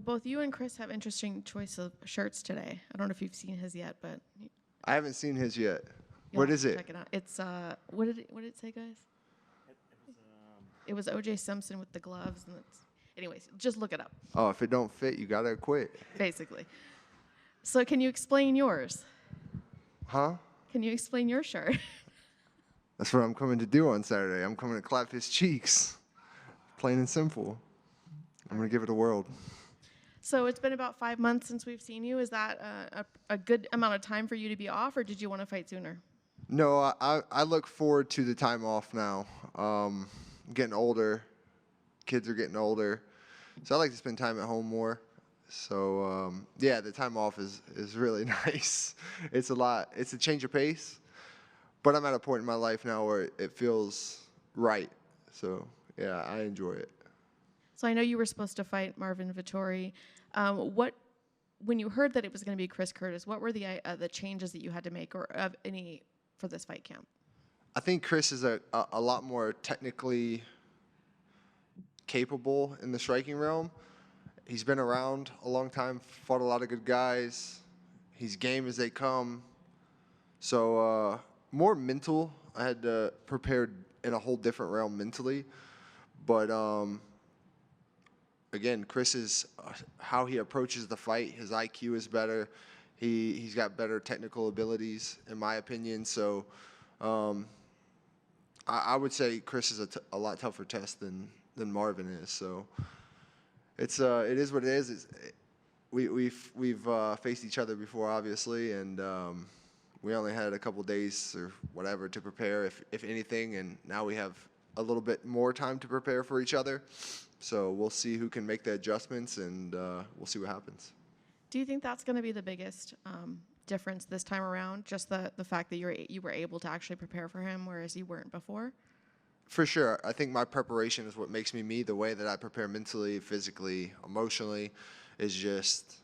Well, both you and Chris have interesting choice of shirts today. I don't know if you've seen his yet, but I haven't seen his yet. you'll What have is to it? check it out. It's what did it say, guys? It was O.J. Simpson with the gloves, and anyways, just look it up. Oh, if it don't fit, you gotta quit. Basically. So, can you explain yours? Huh? Can you explain your shirt? That's what I'm coming to do on Saturday. I'm coming to clap his cheeks. Plain and simple. I'm gonna give it a whirl. So it's been about 5 months since we've seen you. Is that a good amount of time for you to be off, or did you want to fight sooner? No, I look forward to the time off now. I'm getting older. Kids are getting older. So I like to spend time at home more. So, yeah, the time off is really nice. It's a lot. It's a change of pace. But I'm at a point in my life now where it feels right. So, yeah, I enjoy it. So I know you were supposed to fight Marvin Vettori. When you heard that it was going to be Chris Curtis, what were the changes that you had to make, or of any, for this fight camp? I think Chris is a lot more technically capable in the striking realm. He's been around a long time, fought a lot of good guys. He's game as they come. So more mental. I had to prepare in a whole different realm mentally. But again, Chris is how he approaches the fight. His IQ is better. He's got better technical abilities, in my opinion. So I would say Chris is a lot tougher test than Marvin is. So it is what it is. We've faced each other before, obviously, and we only had a couple days or whatever to prepare, if anything, and now we have a little bit more time to prepare for each other. So we'll see who can make the adjustments, and we'll see what happens. Do you think that's going to be the biggest difference this time around? Just the fact that you were able to actually prepare for him, whereas you weren't before? For sure. I think my preparation is what makes me me. The way that I prepare mentally, physically, emotionally is just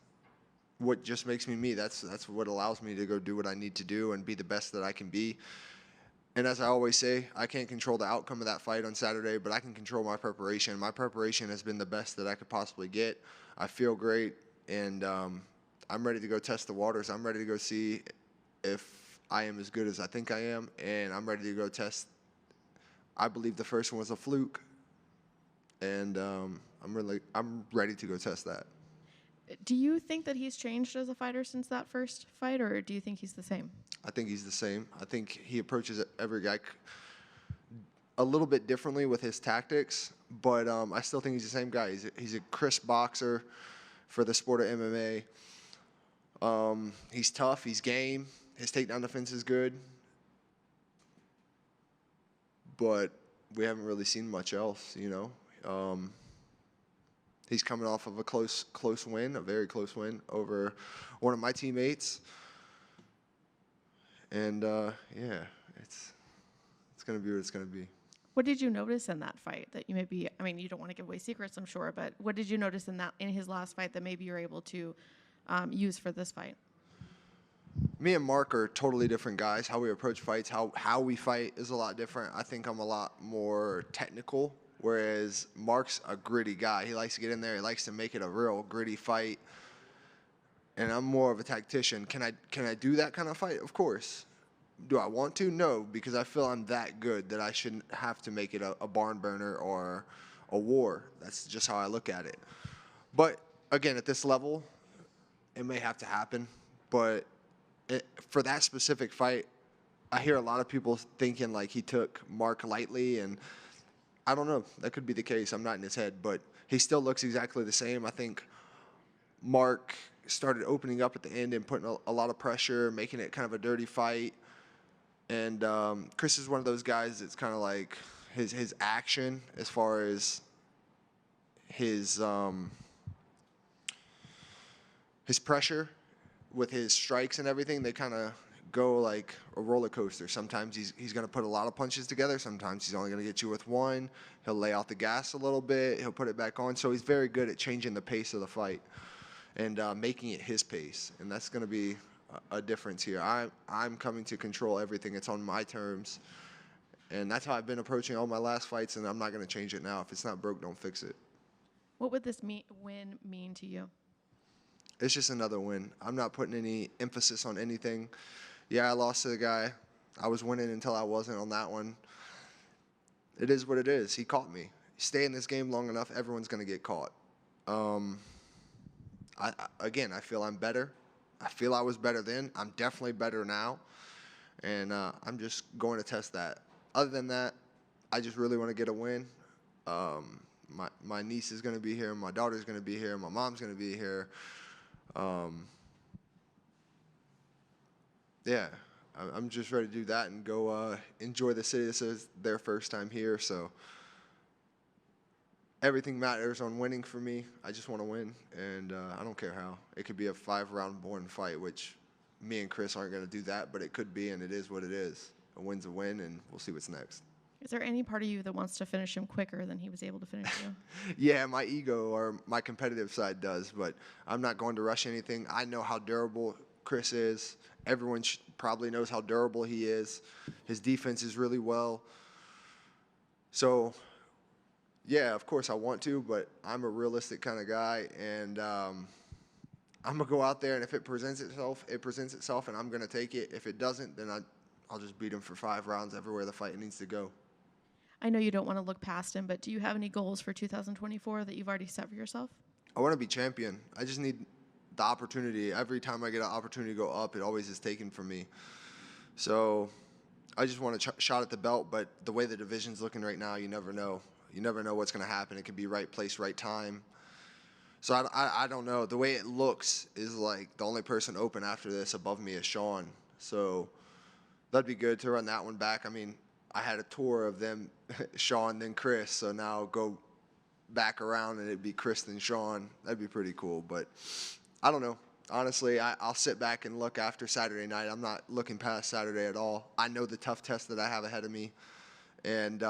what just makes me me. That's what allows me to go do what I need to do and be the best that I can be. And as I always say, I can't control the outcome of that fight on Saturday, but I can control my preparation. My preparation has been the best that I could possibly get. I feel great, and I'm ready to go test the waters. I'm ready to go see if I am as good as I think I am, and I'm ready to go test. I believe the first one was a fluke, and I'm ready to go test that. Do you think that he's changed as a fighter since that first fight, or do you think he's the same? I think he's the same. I think he approaches every guy a little bit differently with his tactics, but I still think he's the same guy. He's a crisp boxer for the sport of MMA. He's tough. He's game. His takedown defense is good. But we haven't really seen much else, you know. He's coming off of a close win, a very close win over one of my teammates. And, yeah, it's going to be what it's going to be. What did you notice in that fight that you maybe, I mean, you don't want to give away secrets, I'm sure, but what did you notice in his last fight that maybe you're able to use for this fight? Me and Mark are totally different guys. How we approach fights, how we fight is a lot different. I think I'm a lot more technical, whereas Mark's a gritty guy. He likes to get in there. He likes to make it a real gritty fight. And I'm more of a tactician. Can I do that kind of fight? Of course. Do I want to? No, because I feel I'm that good that I shouldn't have to make it a barn burner or a war. That's just how I look at it. But, again, at this level, it may have to happen. But for that specific fight, I hear a lot of people thinking like he took Mark lightly, and I don't know. That could be the case. I'm not in his head, but he still looks exactly the same. I think Mark started opening up at the end and putting a lot of pressure, making it kind of a dirty fight. And Chris is one of those guys that's kind of like his action as far as his pressure with his strikes and everything, they kind of go like a roller coaster. Sometimes he's going to put a lot of punches together. Sometimes he's only going to get you with one. He'll lay out the gas a little bit. He'll put it back on. So he's very good at changing the pace of the fight and making it his pace. And that's going to be a difference here. I'm coming to control everything. It's on my terms. And that's how I've been approaching all my last fights, and I'm not going to change it now. If it's not broke, don't fix it. What would this win mean to you? It's just another win. I'm not putting any emphasis on anything. Yeah, I lost to the guy. I was winning until I wasn't on that one. It is what it is. He caught me. Stay in this game long enough, everyone's going to get caught. I feel I'm better. I feel I was better then. I'm definitely better now. And I'm just going to test that. Other than that, I just really want to get a win. My niece is going to be here. My daughter's going to be here. My mom's going to be here. Yeah, I'm just ready to do that and go enjoy the city. This is their first time here, so everything matters on winning for me. I just want to win, and I don't care how. It could be a 5-round boring fight, which me and Chris aren't going to do that, but it could be, and it is what it is. A win's a win, and we'll see what's next. Is there any part of you that wants to finish him quicker than he was able to finish you? Yeah, my ego or my competitive side does, but I'm not going to rush anything. I know how durable Chris is. Everyone probably knows how durable he is. His defense is really well. So, yeah, of course I want to, but I'm a realistic kind of guy, and I'm going to go out there, and if it presents itself, it presents itself, and I'm going to take it. If it doesn't, then I'll just beat him for 5 rounds everywhere the fight needs to go. I know you don't want to look past him, but do you have any goals for 2024 that you've already set for yourself? I want to be champion. I just need the opportunity. Every time I get an opportunity to go up, it always is taken from me. So I just want a shot at the belt, but the way the division's looking right now, you never know. You never know what's going to happen. It could be right place, right time. So I don't know. The way it looks is like the only person open after this above me is Sean. So that'd be good to run that one back. I mean, I had a tour of them, Sean, then Chris, so now go back around and it'd be Chris, then Sean. That'd be pretty cool, but I don't know. Honestly, I'll sit back and look after Saturday night. I'm not looking past Saturday at all. I know the tough test that I have ahead of me, and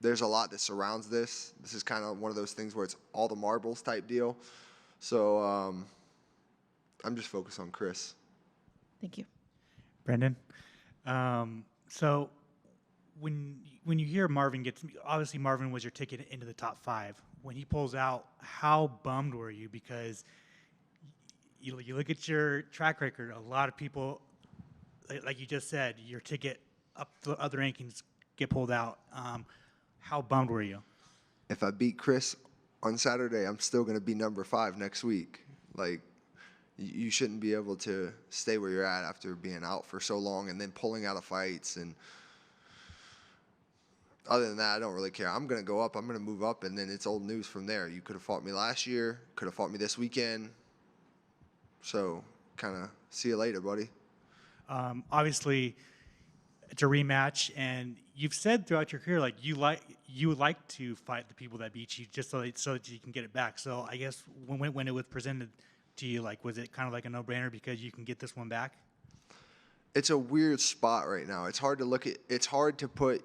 there's a lot that surrounds this. This is kind of one of those things where it's all the marbles type deal. So I'm just focused on Chris. Thank you. Brendan, so when you hear Marvin obviously Marvin was your ticket into the top 5. When he pulls out, how bummed were you? Because you look at your track record, a lot of people, like you just said, your ticket up the other rankings get pulled out. How bummed were you? If I beat Chris on Saturday, I'm still going to be number 5 next week. Like, you shouldn't be able to stay where you're at after being out for so long and then pulling out of fights. And other than that, I don't really care. I'm going to go up. I'm going to move up, and then it's old news from there. You could have fought me last year, could have fought me this weekend. So kind of see you later, buddy. Obviously, it's a rematch, and you've said throughout your career, like you would like to fight the people that beat you just so that you can get it back. So I guess when it was presented to you, like, was it kind of like a no-brainer because you can get this one back? It's a weird spot right now. It's hard to put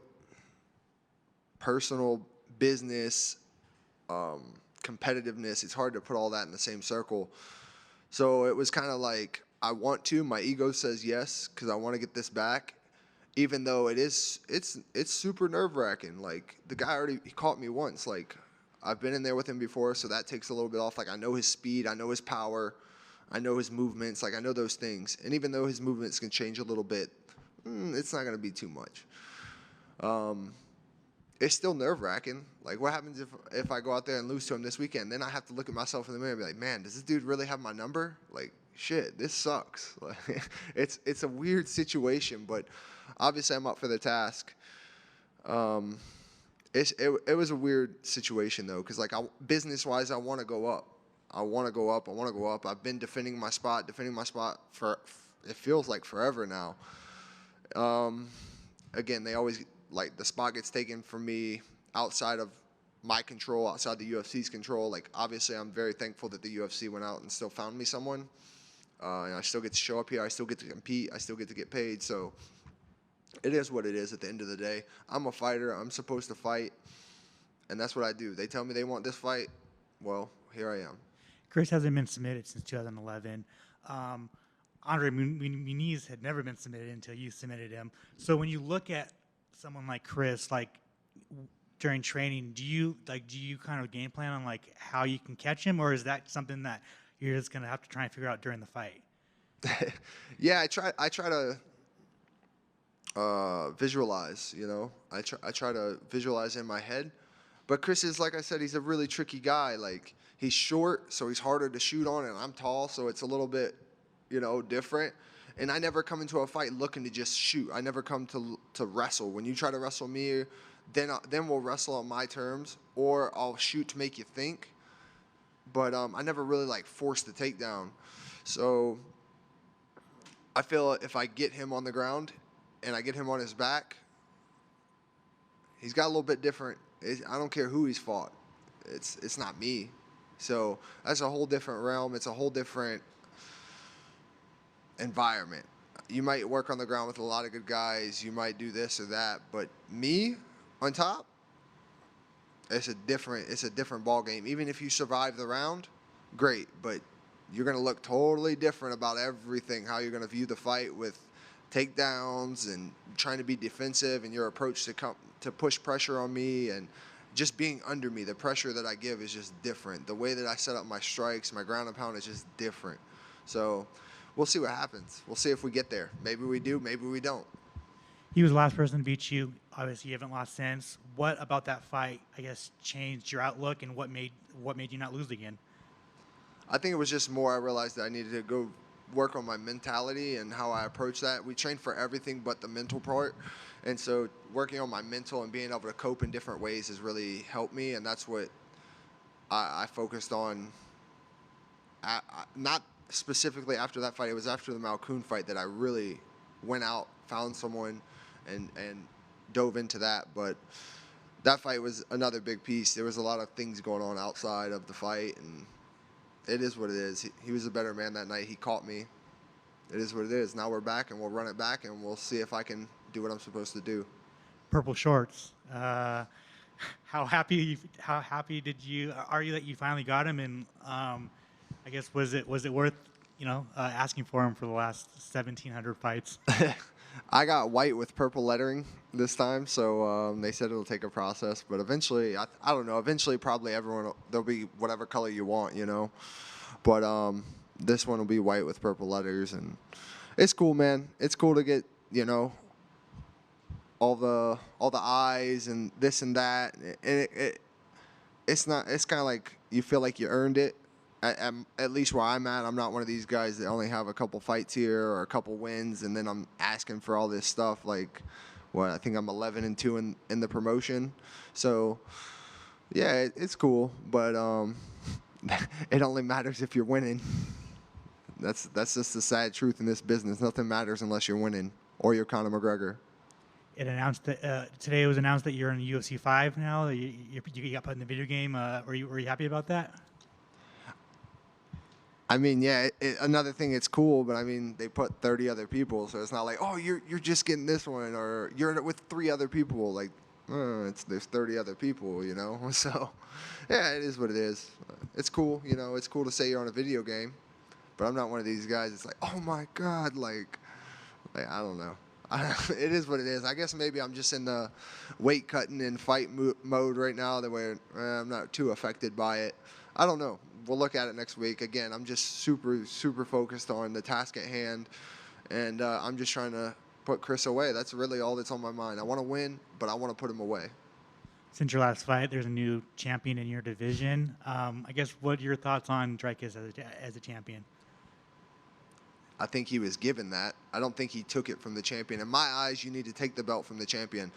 personal, business, competitiveness. It's hard to put all that in the same circle. So it was kind of like, I want to. My ego says yes because I want to get this back, even though it's super nerve-wracking. Like, the guy he caught me once. Like, I've been in there with him before, so that takes a little bit off. Like, I know his speed, I know his power, I know his movements. Like, I know those things. And even though his movements can change a little bit, it's not going to be too much. It's still nerve-wracking. Like, what happens if I go out there and lose to him this weekend? Then I have to look at myself in the mirror and be like, man, does this dude really have my number? Like, shit, this sucks. Like, it's a weird situation, but obviously I'm up for the task. It was a weird situation, though, because, like, business-wise, I want to go up. I want to go up. I've been defending my spot for, it feels like forever now. Again, they always, like, the spot gets taken from me outside of my control, outside the UFC's control. Like, obviously, I'm very thankful that the UFC went out and still found me someone. And I still get to show up here. I still get to compete. I still get to get paid. So it is what it is at the end of the day. I'm a fighter. I'm supposed to fight. And that's what I do. They tell me they want this fight. Well, here I am. Chris hasn't been submitted since 2011. Andre Muniz had never been submitted until you submitted him. So when you look at someone like Chris, like, during training, do you kind of game plan on like how you can catch him, or is that something that you're just gonna have to try and figure out during the fight? Yeah, I try to visualize. I try to visualize in my head. But Chris is, like I said, he's a really tricky guy. Like, he's short, so he's harder to shoot on, and I'm tall, so it's a little bit, different. And I never come into a fight looking to just shoot. I never come to wrestle. When you try to wrestle me, then we'll wrestle on my terms, or I'll shoot to make you think. But I never really like force the takedown. So I feel if I get him on the ground and I get him on his back, he's got a little bit different. I don't care who he's fought. It's not me. So that's a whole different realm. It's a whole different environment. You might work on the ground with a lot of good guys. You might do this or that. But me on top, it's a different ball game. Even if you survive the round, great. But you're going to look totally different about everything, how you're going to view the fight with takedowns and trying to be defensive and your approach to push pressure on me and just being under me. The pressure that I give is just different. The way that I set up my strikes, my ground and pound is just different. So we'll see what happens. We'll see if we get there. Maybe we do, maybe we don't. He was the last person to beat you. Obviously, you haven't lost since. What about that fight, I guess, changed your outlook, and what made you not lose again? I think it was just more I realized that I needed to go work on my mentality and how I approach that. We train for everything but the mental part. And so working on my mental and being able to cope in different ways has really helped me. And that's what I focused on. Not specifically after that fight. It was after the Malkoon fight that I really went out, found someone, and dove into that. But that fight was another big piece. There was a lot of things going on outside of the fight, and it is what it is. He was a better man that night. He caught me. It is what it is. Now we're back, and we'll run it back, and we'll see if I can do what I'm supposed to do. Purple shorts. How happy are you that you finally got him? And I guess was it worth asking for him for the last 1,700 fights? I got white with purple lettering this time, so they said it'll take a process. But eventually, I don't know. Eventually, probably there'll be whatever color you want, But this one will be white with purple letters, and it's cool, man. It's cool to get all the eyes and this and that. And it's not. It's kind of like you feel like you earned it. At least where I'm at, I'm not one of these guys that only have a couple fights here or a couple wins, and then I'm asking for all this stuff. Like, I think I'm 11-2 in the promotion. So, yeah, it's cool, but it only matters if you're winning. That's just the sad truth in this business. Nothing matters unless you're winning or you're Conor McGregor. It announced that today it was announced that you're in UFC 5 now. You got put in the video game. Were you happy about that? I mean, yeah, another thing, it's cool, but I mean, they put 30 other people, so it's not like, oh, you're just getting this one, or you're with 3 other people. Like, there's 30 other people, So, yeah, it is what it is. It's cool, It's cool to say you're on a video game, but I'm not one of these guys. It's like, oh my God, like I don't know. It is what it is. I guess maybe I'm just in the weight cutting and fight mode right now, that way I'm not too affected by it. I don't know. We'll look at it next week. Again, I'm just super, super focused on the task at hand, and I'm just trying to put Chris away. That's really all that's on my mind. I want to win, but I want to put him away. Since your last fight, there's a new champion in your division. I guess, what are your thoughts on Dreykus as a champion? I think he was given that. I don't think he took it from the champion. In my eyes, you need to take the belt from the champion.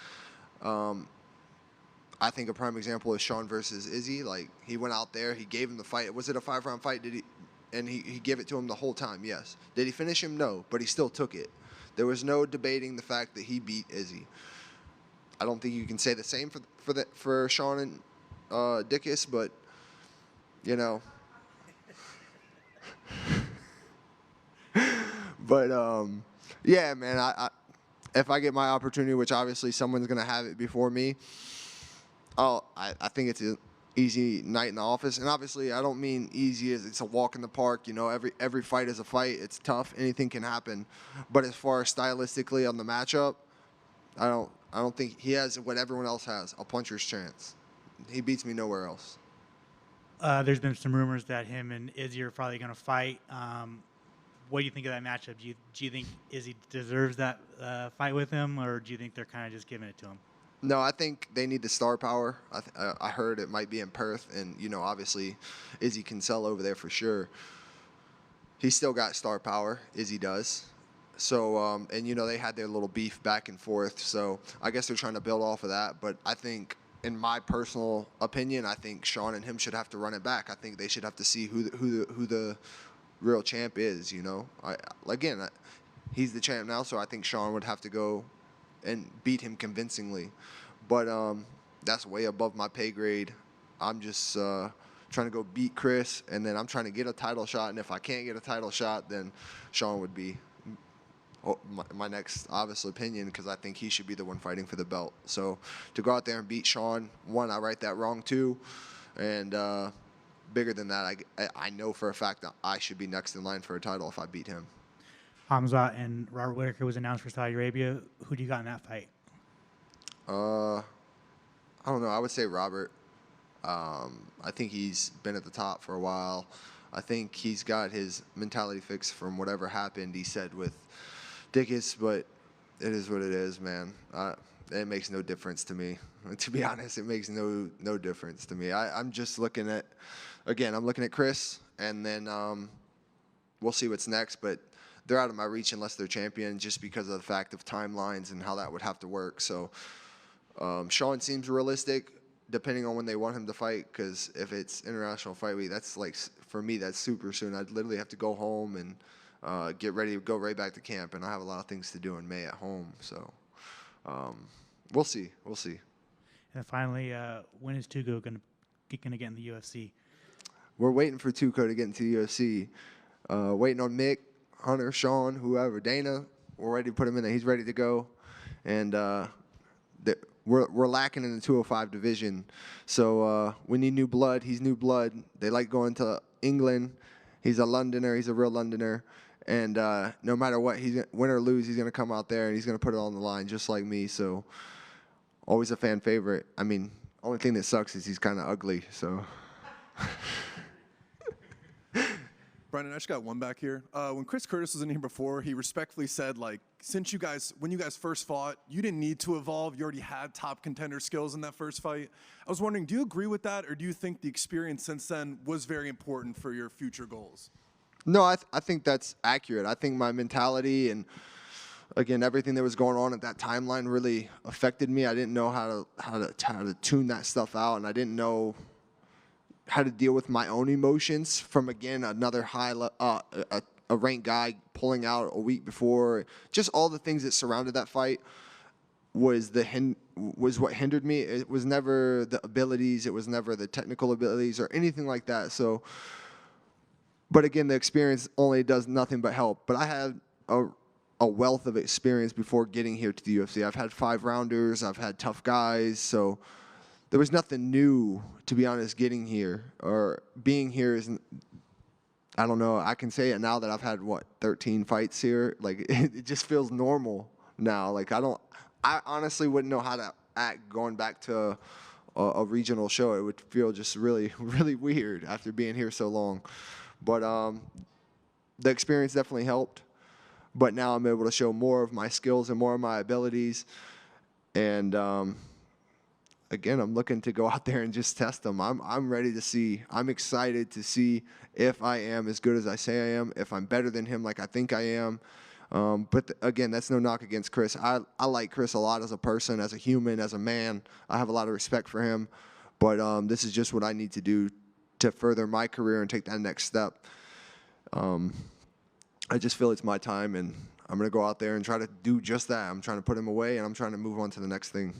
I think a prime example is Sean versus Izzy. Like, he went out there, he gave him the fight. Was it a 5-round fight? And he gave it to him the whole time? Yes. Did he finish him? No, but he still took it. There was no debating the fact that he beat Izzy. I don't think you can say the same for Sean and Dickus, but But yeah, man. I if I get my opportunity, which obviously someone's gonna have it before me, I think it's an easy night in the office. And obviously, I don't mean easy as it's a walk in the park. Every fight is a fight. It's tough. Anything can happen. But as far as stylistically on the matchup, I don't think he has what everyone else has, a puncher's chance. He beats me nowhere else. There's been some rumors that him and Izzy are probably going to fight. What do you think of that matchup? Do you think Izzy deserves that fight with him, or do you think they're kind of just giving it to him? No, I think they need the star power. I heard it might be in Perth, and obviously, Izzy can sell over there for sure. He's still got star power. Izzy does. So, and they had their little beef back and forth. So I guess they're trying to build off of that. But I think, in my personal opinion, I think Sean and him should have to run it back. I think they should have to see who the real champ is. He's the champ now, so I think Sean would have to go and beat him convincingly. But that's way above my pay grade. I'm just trying to go beat Chris, and then I'm trying to get a title shot. And if I can't get a title shot, then Sean would be my next obvious opinion, because I think he should be the one fighting for the belt. So to go out there and beat Sean, one, I right that wrong too. And bigger than that, I know for a fact that I should be next in line for a title if I beat him. Hamza and Robert Whittaker was announced for Saudi Arabia. Who do you got in that fight? I don't know. I would say Robert. I think he's been at the top for a while. I think he's got his mentality fixed from whatever happened, he said, with Dickus, but it is what it is, man. It makes no difference to me. To be honest, it makes no difference to me. I'm just looking at, I'm looking at Chris, and then we'll see what's next, but they're out of my reach unless they're champion, just because of the fact of timelines and how that would have to work. So Sean seems realistic, depending on when they want him to fight, because if it's International Fight Week, that's for me, that's super soon. I'd literally have to go home and get ready to go right back to camp, and I have a lot of things to do in May at home. So we'll see. And finally, when is Tuco going to get in the UFC? We're waiting for Tuco to get into the UFC. Waiting on Mick, Hunter, Sean, whoever, Dana. We're ready to put him in there. He's ready to go. And we're lacking in the 205 division. So we need new blood. He's new blood. They like going to England. He's a Londoner. He's a real Londoner. And no matter what, win or lose, he's going to come out there and he's going to put it on the line just like me. So always a fan favorite. I mean, only thing that sucks is he's kind of ugly. So. Brendan, I just got one back here. When Chris Curtis was in here before, he respectfully said, when you guys first fought, you didn't need to evolve. You already had top contender skills in that first fight. I was wondering, do you agree with that, or do you think the experience since then was very important for your future goals? No, I think that's accurate. I think my mentality and, again, everything that was going on at that timeline really affected me. I didn't know how to tune that stuff out, and I didn't know how to deal with my own emotions from, again, another a ranked guy pulling out a week before. Just all the things that surrounded that fight was what hindered me. It was never the abilities. It was never the technical abilities or anything like that. So, but again, the experience only does nothing but help. But I had a wealth of experience before getting here to the UFC. I've had 5-rounders. I've had tough guys. So there was nothing new, to be honest, getting here or being here isn't. I don't know. I can say it now that I've had 13 fights here. It just feels normal now. I honestly wouldn't know how to act going back to a regional show. It would feel just really, really weird after being here so long. But the experience definitely helped. But now I'm able to show more of my skills and more of my abilities. And again, I'm looking to go out there and just test them. I'm ready to see. I'm excited to see if I am as good as I say I am, if I'm better than him like I think I am. But again, that's no knock against Chris. I like Chris a lot as a person, as a human, as a man. I have a lot of respect for him. But this is just what I need to do to further my career and take that next step. I just feel it's my time, and I'm going to go out there and try to do just that. I'm trying to put him away, and I'm trying to move on to the next thing.